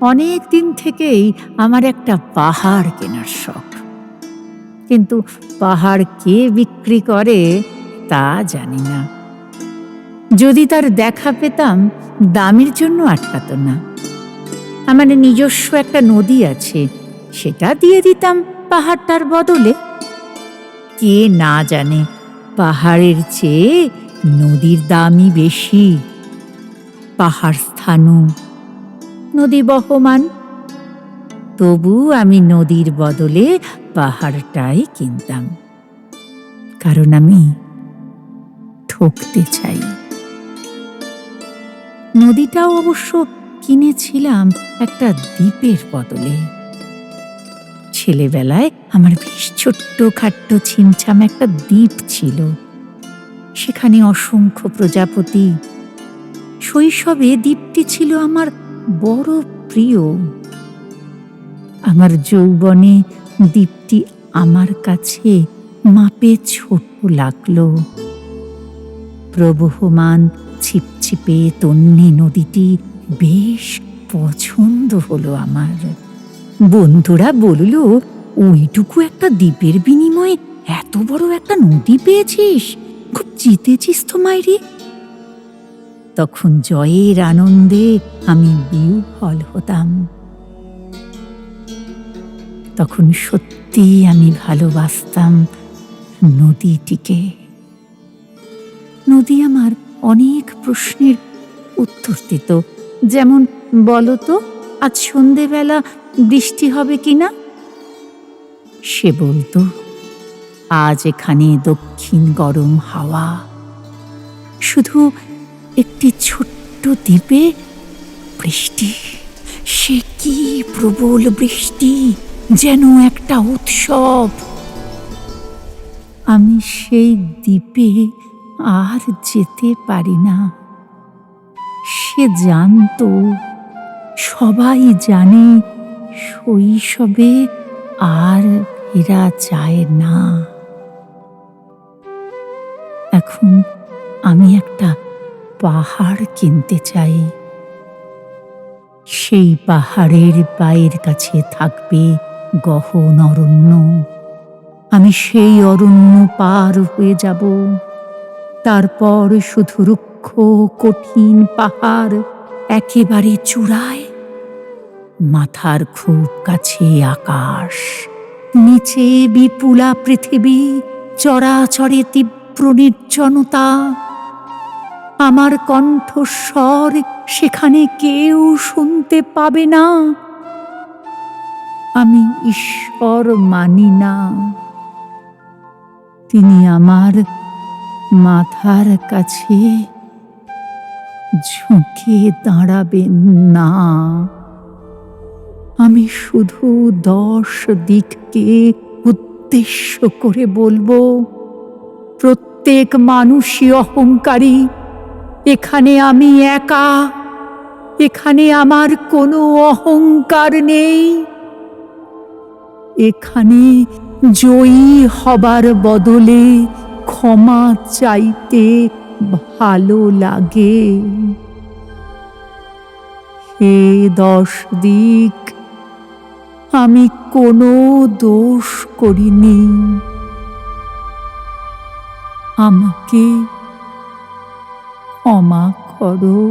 অনেক দিন থেকেই আমার একটা পাহাড় কেনার শখ, কিন্তু পাহাড় কে বিক্রি করে তা জানি না। যদি তার দেখা পেতাম, দামের জন্য আটকাতো না। আমার নিজস্ব একটা নদী আছে, সেটা দিয়ে দিতাম পাহাড়টার বদলে। কে না জানে পাহাড়ের চেয়ে নদীর দামই বেশি। পাহাড় স্থানু, নদী বহমান, তবু আমি নদীর বদলে পাহাড়টাই কিনতাম, কারণ আমি ঠকতে চাই। নদীটাও অবশ্য কিনেছিলাম একটা দ্বীপের বদলে। ছেলেবেলায় আমার বেশ ছোট্ট খাট্ট ছিমছাম একটা দ্বীপ ছিল, সেখানে অসংখ্য প্রজাপতি। শৈশবে দ্বীপটি ছিল আমার বড় প্রিয়। আমার যৌবনে দ্বীপটি আমার কাছে মাপে ছোট লাগলো। প্রবহমান ছিপছিপে তন্নি নদীটি বেশ পছন্দ হলো আমার। বন্ধুরা বলল, ওইটুকু একটা দ্বীপের বিনিময়ে এত বড় একটা নদী পেয়েছিস, খুব জিতেছিস তো মাইরি। তখন জয়ের আনন্দে আমি বিহ্বল হতাম। তখন সত্যি আমি ভালোবাসতাম নদীটিকে। নদী আমার অনেক প্রশ্নের উত্তর দিত, যেমন, বলতো আজ সন্ধেবেলা বৃষ্টি হবে কিনা? সে বলতো, আজ এখানে দক্ষিণ গরম হাওয়া, শুধু একটি ছোট্ট দ্বীপে বৃষ্টি। সে কি প্রবল বৃষ্টি, যেন একটা উৎসব। আমি সেই দ্বীপে আর যেতে পারি না। সে জানতো, সবাই জানে, শৈশবে আর ফেরা যায় না। এখন আমি একটা পাহাড় কিনতে চাই। সেই পাহাড়ের পায়ের কাছে থাকবে গহন অরণ্য। আমি সেই অরণ্য পার হয়ে যাব। তারপর শুধু রুক্ষ কঠিন পাহাড়, একেবারে চূড়ায় মাথার খুব কাছে আকাশ, নিচে বিপুলা পৃথিবী, চরাচরে তীব্র নির্জনতা। আমার কণ্ঠস্বর সেখানে কেউ শুনতে পাবে না। আমি ঈশ্বর মানি না, তিনি আমার মাথার কাছে ঝুঁকে দাঁড়াবেন না। আমি শুধু 10 দিককে উদ্দেশ্য করে বলবো, প্রত্যেক মানুষই অহংকারী। এখানে আমি একা, এখানে আমার কোনো অহংকার নেই। এখানে জয়ী হবার বদলে ক্ষমা চাইতে ভালো লাগে। হে 10 দিক, আমি কোনো দোষ করিনি, আমাকে ক্ষমা করো।